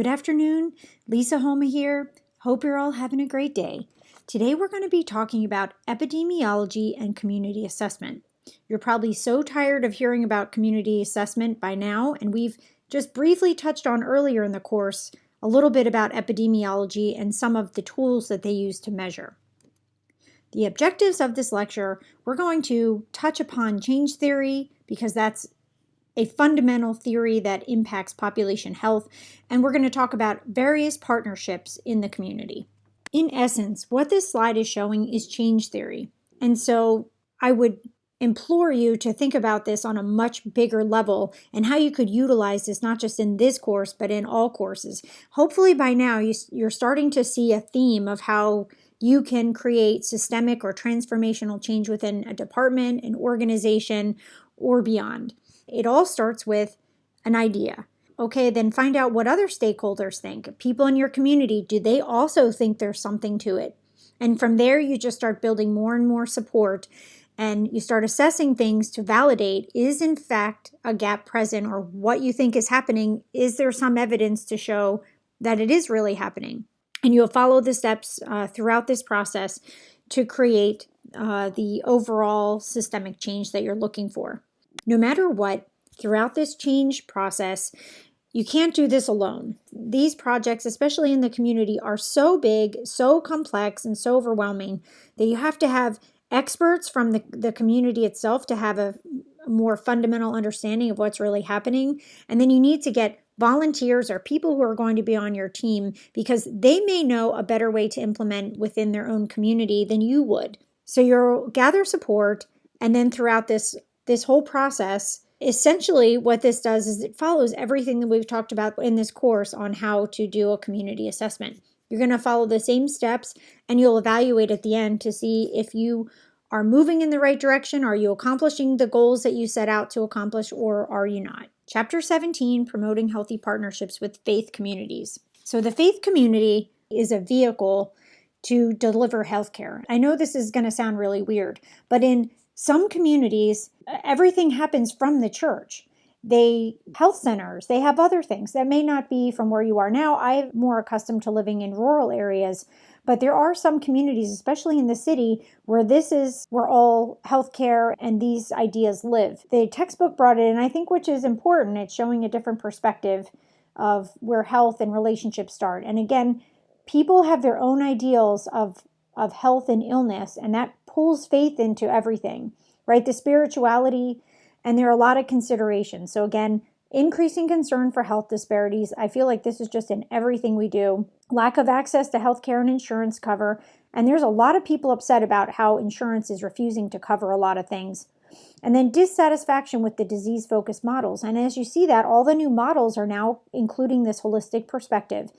Good afternoon, Lisa Homa here. Hope you're all having a great day. Today we're going to be talking about epidemiology and community assessment. You're probably so tired of hearing about community assessment by now, and we've just briefly touched on earlier in the course a little bit about epidemiology and some of the tools that they use to measure. The objectives of this lecture, we're going to touch upon change theory because that's a fundamental theory that impacts population health, and we're going to talk about various partnerships in the community. In essence, what this slide is showing is change theory. And so I would implore you to think about this on a much bigger level and how you could utilize this not just in this course, but in all courses. Hopefully by now you're starting to see a theme of how you can create systemic or transformational change within a department, an organization, or beyond. It all starts with an idea. Okay, then find out what other stakeholders think. People in your community, do they also think there's something to it? And from there, you just start building more and more support, and you start assessing things to validate, is in fact a gap present, or what you think is happening, is there some evidence to show that it is really happening? And you'll follow the steps throughout this process to create the overall systemic change that you're looking for. No matter what, throughout this change process, you can't do this alone. These projects, especially in the community, are so big, so complex, and so overwhelming that you have to have experts from the community itself to have a more fundamental understanding of what's really happening. And then you need to get volunteers or people who are going to be on your team because they may know a better way to implement within their own community than you would. So you'll gather support, and then throughout this whole process, essentially what this does is it follows everything that we've talked about in this course on how to do a community assessment. You're going to follow the same steps, and you'll evaluate at the end to see if you are moving in the right direction. Are you accomplishing the goals that you set out to accomplish, or are you not? Chapter 17, Promoting Healthy Partnerships with Faith Communities. So the faith community is a vehicle to deliver healthcare. I know this is going to sound really weird, but in some communities, everything happens from the church. Health centers, they have other things that may not be from where you are now. I'm more accustomed to living in rural areas, but there are some communities, especially in the city, where this is where all healthcare and these ideas live. The textbook brought it in, I think, which is important. It's showing a different perspective of where health and relationships start. And again, people have their own ideals of health and illness, and that pulls faith into everything, right? The spirituality, and there are a lot of considerations. So again, increasing concern for health disparities. I feel like this is just in everything we do. Lack of access to healthcare and insurance cover. And there's a lot of people upset about how insurance is refusing to cover a lot of things. And then dissatisfaction with the disease-focused models. And as you see that, all the new models are now including this holistic perspective.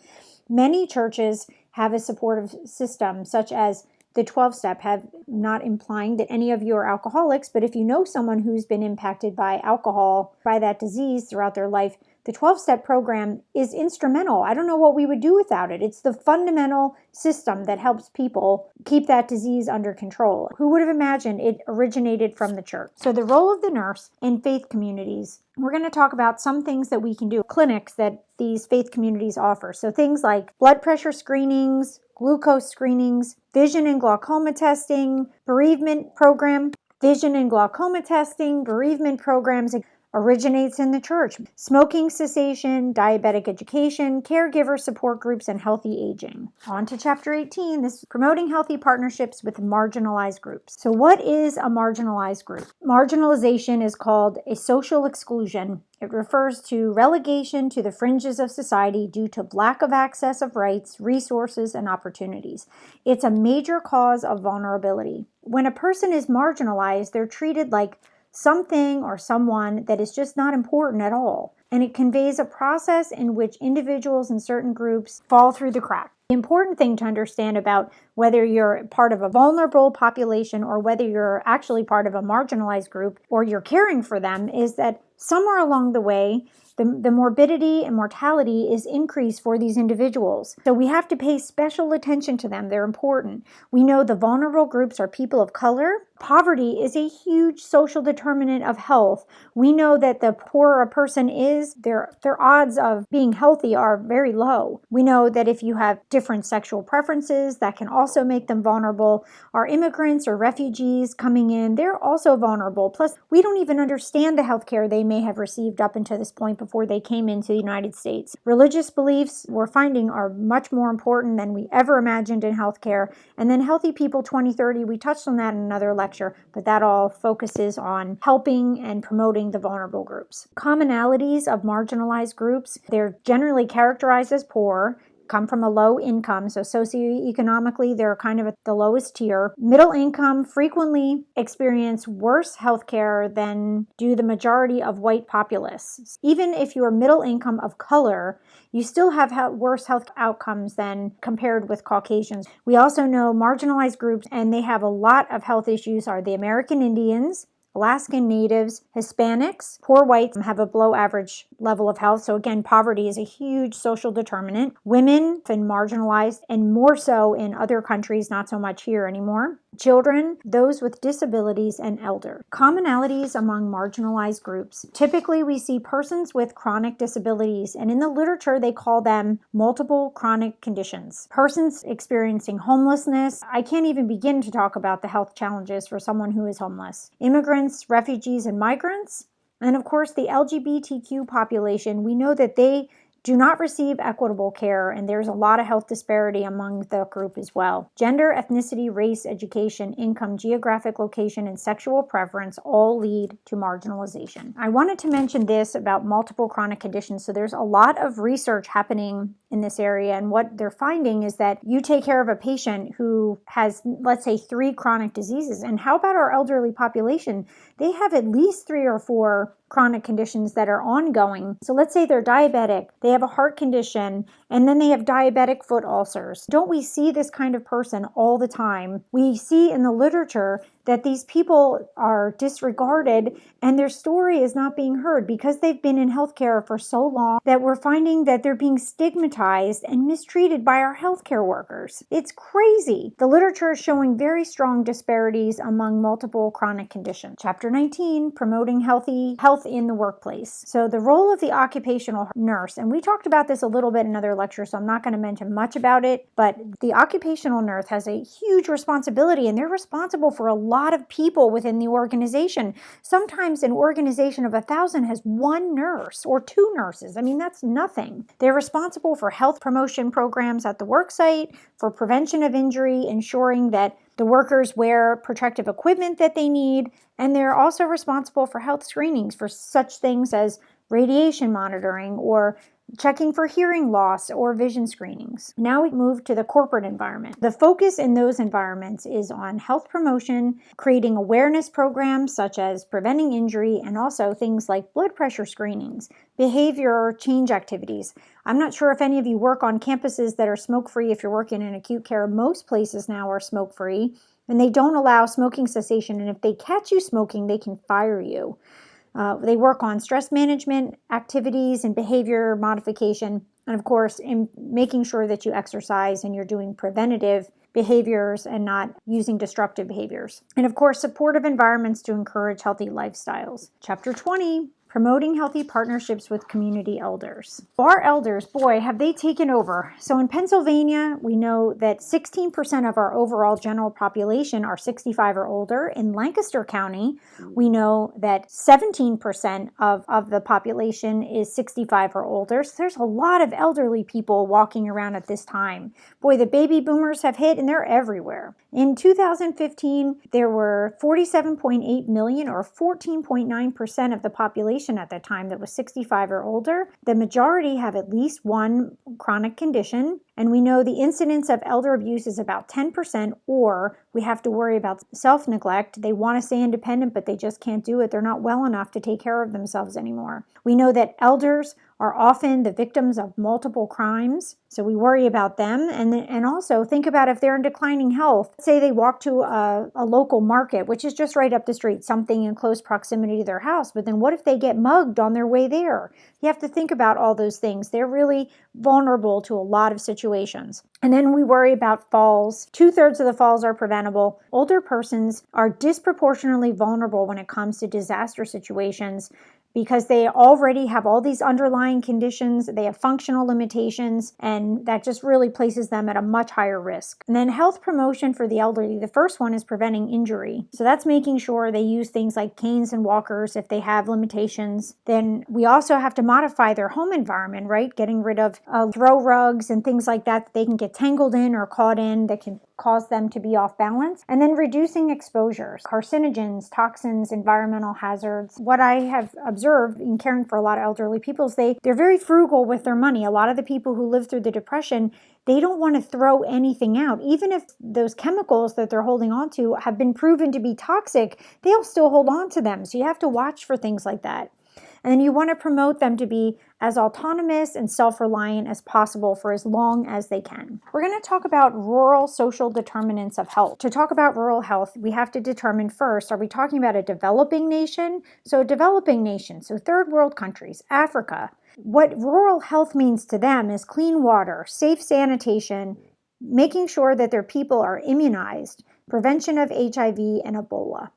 Many churches have a supportive system, such as the 12-step, have not implying that any of you are alcoholics, but if you know someone who's been impacted by alcohol, by that disease throughout their life, the 12-step program is instrumental. I don't know what we would do without it. It's the fundamental system that helps people keep that disease under control. Who would have imagined it originated from the church? So the role of the nurse in faith communities, we're going to talk about some things that we can do, clinics that these faith communities offer. So things like blood pressure screenings, glucose screenings, vision and glaucoma testing, bereavement program. Vision and glaucoma testing, bereavement programs originates in the church. Smoking cessation, diabetic education, caregiver support groups, and healthy aging. On to chapter 18, this is promoting healthy partnerships with marginalized groups. So what is a marginalized group? Marginalization is called a social exclusion. It refers to relegation to the fringes of society due to lack of access of rights, resources, and opportunities. It's a major cause of vulnerability. When a person is marginalized, they're treated like something or someone that is just not important at all. And it conveys a process in which individuals in certain groups fall through the cracks. The important thing to understand about whether you're part of a vulnerable population or whether you're actually part of a marginalized group or you're caring for them is that somewhere along the way, the morbidity and mortality is increased for these individuals. So we have to pay special attention to them. They're important. We know the vulnerable groups are people of color. Poverty is a huge social determinant of health. We know that the poorer a person is, their odds of being healthy are very low. We know that if you have different sexual preferences, that can also make them vulnerable. Our immigrants or refugees coming in, they're also vulnerable. Plus, we don't even understand the health care they may have received up until this point before they came into the United States. Religious beliefs, we're finding, are much more important than we ever imagined in healthcare. And then Healthy People 2030, we touched on that in another lecture, but that all focuses on helping and promoting the vulnerable groups. Commonalities of marginalized groups, they're generally characterized as poor, come from a low income, so socioeconomically they're kind of at the lowest tier. Middle income frequently experience worse health care than do the majority of white populace. Even if you are middle income of color, you still have worse health outcomes than compared with Caucasians. We also know marginalized groups, and they have a lot of health issues, are the American Indians, Alaskan Natives, Hispanics, poor whites have a below average level of health. So again, poverty is a huge social determinant. Women and marginalized, and more so in other countries, not so much here anymore. Children, those with disabilities, and elder. Commonalities among marginalized groups. Typically, we see persons with chronic disabilities, and in the literature, they call them multiple chronic conditions. Persons experiencing homelessness. I can't even begin to talk about the health challenges for someone who is homeless. Immigrants, refugees, and migrants. And of course, the LGBTQ population, we know that they do not receive equitable care, and there's a lot of health disparity among the group as well. Gender, ethnicity, race, education, income, geographic location, and sexual preference all lead to marginalization. I wanted to mention this about multiple chronic conditions. So there's a lot of research happening in this area, and what they're finding is that you take care of a patient who has, let's say, 3 chronic diseases, and how about our elderly population? They have at least 3 or 4 chronic conditions that are ongoing. So let's say they're diabetic, they have a heart condition, and then they have diabetic foot ulcers. Don't we see this kind of person all the time? We see in the literature that these people are disregarded and their story is not being heard because they've been in healthcare for so long that we're finding that they're being stigmatized and mistreated by our healthcare workers. It's crazy. The literature is showing very strong disparities among multiple chronic conditions. Chapter 19, promoting health in the workplace. So the role of the occupational nurse, and we talked about this a little bit in another lecture, so I'm not going to mention much about it, but the occupational nurse has a huge responsibility, and they're responsible for a lot of people within the organization. Sometimes an organization of 1,000 has 1 nurse or 2 nurses. I mean, that's nothing. They're responsible for health promotion programs at the work site, for prevention of injury, ensuring that the workers wear protective equipment that they need, and they're also responsible for health screenings for such things as radiation monitoring or checking for hearing loss or vision screenings. Now we move to the corporate environment. The focus in those environments is on health promotion, creating awareness programs such as preventing injury, and also things like blood pressure screenings, behavior change activities. I'm not sure if any of you work on campuses that are smoke-free. If you're working in acute care, most places now are smoke-free, and they don't allow smoking cessation, and if they catch you smoking, they can fire you. They work on stress management activities and behavior modification, and of course, in making sure that you exercise and you're doing preventative behaviors and not using destructive behaviors. And of course, supportive environments to encourage healthy lifestyles. Chapter 20, promoting healthy partnerships with community elders. Our elders, boy, have they taken over. So in Pennsylvania, we know that 16% of our overall general population are 65 or older. In Lancaster County, we know that 17% of the population is 65 or older. So there's a lot of elderly people walking around at this time. Boy, the baby boomers have hit and they're everywhere. In 2015, there were 47.8 million or 14.9% of the population at that time that was 65 or older. The majority have at least 1 chronic condition, And we know the incidence of elder abuse is about 10%, or we have to worry about self-neglect. They want to stay independent, but they just can't do it. They're not well enough to take care of themselves anymore. We know that elders are often the victims of multiple crimes, so we worry about them. And also think about if they're in declining health. Say they walk to a local market, which is just right up the street, something in close proximity to their house, but then what if they get mugged on their way there? You have to think about all those things. They're really vulnerable to a lot of situations. And then we worry about falls. 2/3 of the falls are preventable. Older persons are disproportionately vulnerable when it comes to disaster situations because they already have all these underlying conditions, they have functional limitations, and that just really places them at a much higher risk. And then health promotion for the elderly, the first one is preventing injury. So that's making sure they use things like canes and walkers if they have limitations. Then we also have to modify their home environment, right? Getting rid of throw rugs and things like that they can get tangled in or caught in that can cause them to be off balance. And then reducing exposures, carcinogens, toxins, environmental hazards. What I have observed in caring for a lot of elderly people is they're very frugal with their money. A lot of the people who lived through the Depression, they don't want to throw anything out. Even if those chemicals that they're holding on to have been proven to be toxic, they'll still hold on to them. So you have to watch for things like that. And then you want to promote them to be as autonomous and self-reliant as possible for as long as they can. We're going to talk about rural social determinants of health. To talk about rural health, we have to determine first, are we talking about a developing nation? So a developing nation, so third world countries, Africa. What rural health means to them is clean water, safe sanitation, making sure that their people are immunized, prevention of HIV and Ebola.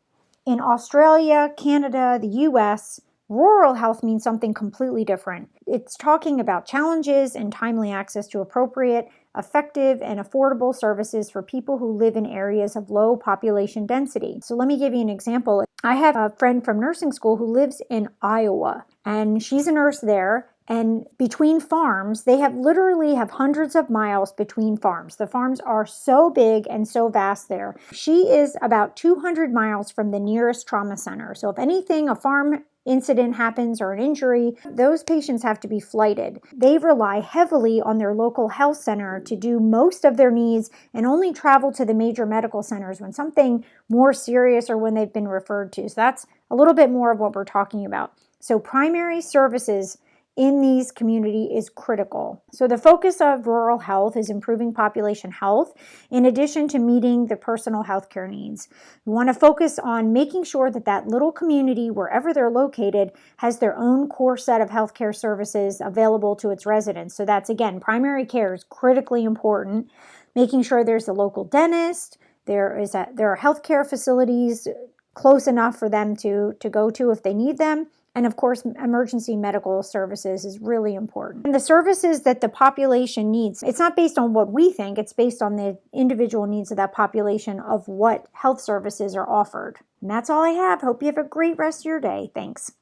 In Australia, Canada, the US, rural health means something completely different. It's talking about challenges and timely access to appropriate, effective, and affordable services for people who live in areas of low population density. So let me give you an example. I have a friend from nursing school who lives in Iowa, and she's a nurse there. And between farms, they literally have hundreds of miles between farms. The farms are so big and so vast there. She is about 200 miles from the nearest trauma center. So if anything, a farm incident happens or an injury, those patients have to be flighted. They rely heavily on their local health center to do most of their needs and only travel to the major medical centers when something more serious or when they've been referred to. So that's a little bit more of what we're talking about. So primary services in these communities is critical. So the focus of rural health is improving population health in addition to meeting the personal health care needs. We want to focus on making sure that that little community, wherever they're located, has their own core set of healthcare services available to its residents. So that's, again, primary care is critically important. Making sure there's a local dentist, there are healthcare facilities close enough for them to go to if they need them. And of course, emergency medical services is really important. And the services that the population needs, it's not based on what we think, it's based on the individual needs of that population of what health services are offered. And that's all I have. Hope you have a great rest of your day. Thanks.